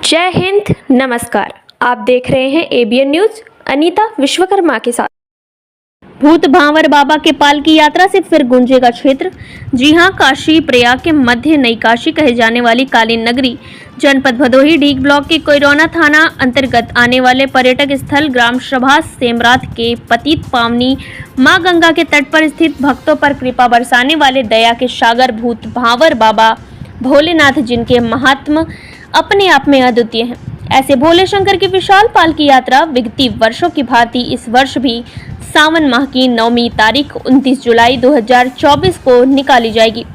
जय हिंद, नमस्कार। आप देख रहे हैं एबीएन न्यूज। अनीता विश्वकर्मा के साथ। भूत भांवर बाबा के पालकी यात्रा से फिर गूंजेगा क्षेत्र। जी हां, काशी प्रयाग के मध्य नई काशी कहे जाने वाली कालीन नगरी जनपद भदोही डीग ब्लॉक के कोयरोना थाना अंतर्गत आने वाले पर्यटक स्थल ग्राम सभा सेमरात के पतित पावनी मां गंगा के तट पर स्थित भक्तों पर कृपा बरसाने वाले दया के सागर भूत भांवर बाबा भोलेनाथ, जिनके महात्म अपने आप में अद्वितीय हैं। ऐसे भोले शंकर की विशाल पालकी यात्रा विगत वर्षों की भांति इस वर्ष भी सावन माह की 9वीं तारीख 29 जुलाई 2024 को निकाली जाएगी।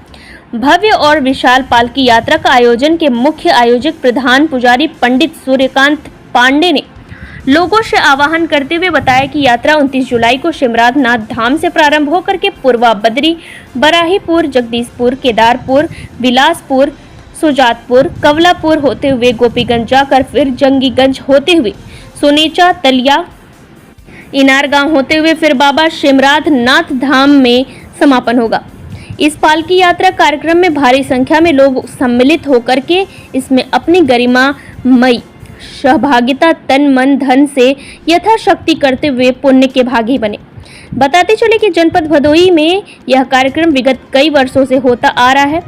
भव्य और विशाल पालकी यात्रा का आयोजन के मुख्य आयोजक प्रधान पुजारी पंडित सूर्यकांत पांडे ने लोगों से आह्वान करते हुए बताया कि यात्रा 29 जुलाई को शिमरात नाथ धाम से प्रारंभ होकर के पूर्वा बद्री, बराहीपुर, जगदीशपुर, केदारपुर, बिलासपुर, सुजातपुर, कवलापुर होते हुए गोपीगंज जाकर फिर जंगीगंज होते हुए सोनेचा, तलिया, इनार गांव होते हुए फिर बाबा शिमरात नाथ धाम में समापन होगा। इस पालकी यात्रा कार्यक्रम में भारी संख्या में लोग सम्मिलित होकर के इसमें अपनी गरिमामयी सहभागिता तन मन धन से यथाशक्ति करते हुए पुण्य के भागी बने। बताते चले कि जनपद भदोही में यह कार्यक्रम विगत कई वर्षों से होता आ रहा है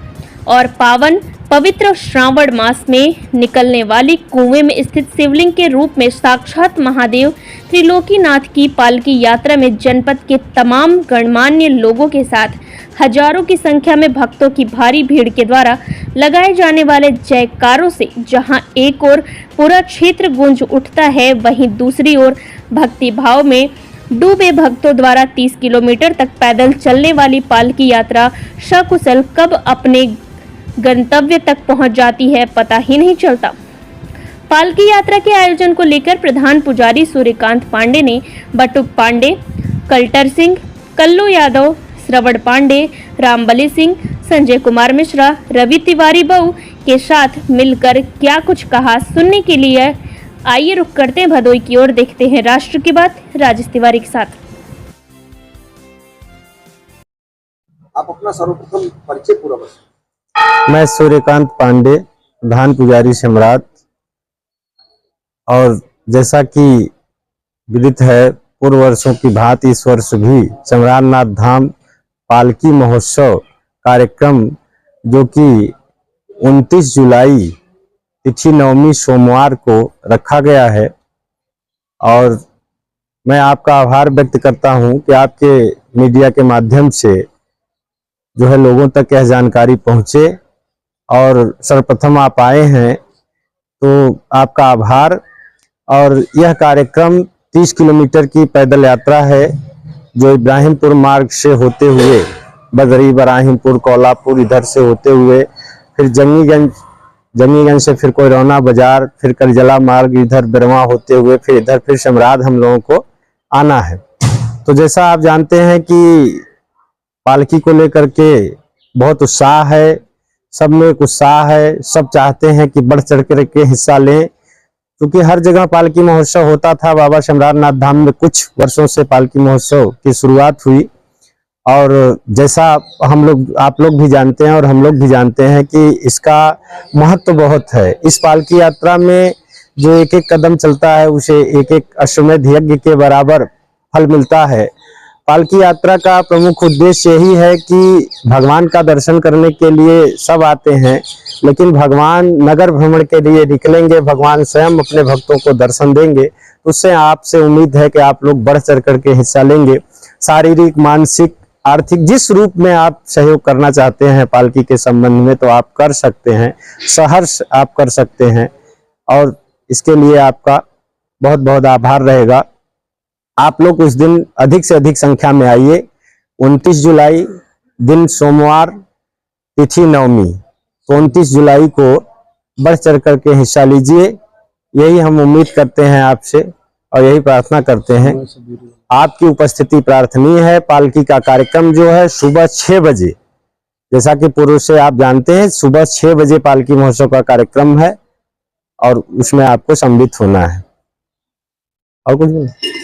और पावन पवित्र श्रावण मास में निकलने वाली कुएं में स्थित शिवलिंग के रूप में साक्षात महादेव त्रिलोकीनाथ की पालकी यात्रा में जनपद के तमाम गणमान्य लोगों के साथ हजारों की संख्या में भक्तों की भारी भीड़ के द्वारा लगाए जाने वाले जयकारों से जहां एक ओर पूरा क्षेत्र गूंज उठता है, वहीं दूसरी ओर भक्ति भाव में डूबे भक्तों द्वारा 30 किलोमीटर तक पैदल चलने वाली पालकी यात्रा सकुशल कब अपने गंतव्य तक पहुंच जाती है, पता ही नहीं चलता। पालकी यात्रा के आयोजन को लेकर प्रधान पुजारी सूर्यकांत पांडे ने बटुक पांडे, कल्टर सिंह, कल्लू यादव, श्रवण पांडे, रामबली सिंह, संजय कुमार मिश्रा, रवि तिवारी बहू के साथ मिलकर क्या कुछ कहा, सुनने के लिए आइए रुक करते हैं भदोही की ओर। देखते हैं राष्ट्र की बात राजेश तिवारी के साथ। आप अपना सर्वप्रथम परिचय पूरा बताएं। मैं सूर्यकांत पांडे, प्रधान पुजारी शिमरात। और जैसा कि विदित है, पूर्व वर्षों की भांति इस वर्ष भी शिमरात नाथ धाम पालकी महोत्सव कार्यक्रम, जो कि 29 जुलाई तिथि 9वीं सोमवार को रखा गया है, और मैं आपका आभार व्यक्त करता हूं कि आपके मीडिया के माध्यम से जो है लोगों तक यह जानकारी पहुंचे और सर्वप्रथम आप आए हैं, तो आपका आभार। और यह कार्यक्रम 30 किलोमीटर की पैदल यात्रा है, जो इब्राहिमपुर मार्ग से होते हुए बदरी, बराहीपुर, कोलापुर इधर से होते हुए फिर जंगीगंज से फिर कोयरोना बाजार, फिर करजला मार्ग इधर बिरवा होते हुए फिर इधर फिर शिमरात हम लोगों को आना है। तो जैसा आप जानते हैं कि पालकी को लेकर के बहुत उत्साह है, सब में एक उत्साह है, सब चाहते हैं कि बढ़ चढ़ कर के हिस्सा लें, क्योंकि हर जगह पालकी महोत्सव होता था। बाबा शिमरात नाथ धाम में कुछ वर्षों से पालकी महोत्सव की शुरुआत हुई, और जैसा आप लोग भी जानते हैं और हम लोग भी जानते हैं कि इसका महत्व बहुत है। इस पालकी यात्रा में जो एक एक कदम चलता है, उसे एक एक अश्वमेध यज्ञ के बराबर फल मिलता है। पालकी यात्रा का प्रमुख उद्देश्य यही है कि भगवान का दर्शन करने के लिए सब आते हैं, लेकिन भगवान नगर भ्रमण के लिए निकलेंगे, भगवान स्वयं अपने भक्तों को दर्शन देंगे। उससे आपसे उम्मीद है कि आप लोग बढ़ चढ़ करके हिस्सा लेंगे। शारीरिक, मानसिक, आर्थिक जिस रूप में आप सहयोग करना चाहते हैं पालकी के संबंध में, तो आप कर सकते हैं, सहर्ष आप कर सकते हैं, और इसके लिए आपका बहुत बहुत आभार रहेगा। आप लोग उस दिन अधिक से अधिक संख्या में आइए। 29 जुलाई दिन सोमवार, तिथि 9वीं, तो 29 जुलाई को बढ़ चढ़ करके हिस्सा लीजिए। यही हम उम्मीद करते हैं आपसे और यही प्रार्थना करते हैं। आपकी उपस्थिति प्रार्थनीय है। पालकी का कार्यक्रम जो है सुबह 6 बजे, जैसा कि पूर्व से आप जानते हैं, सुबह 6 बजे पालकी महोत्सव का कार्यक्रम है और उसमें आपको सम्मिलित होना है। और कुछ नहीं।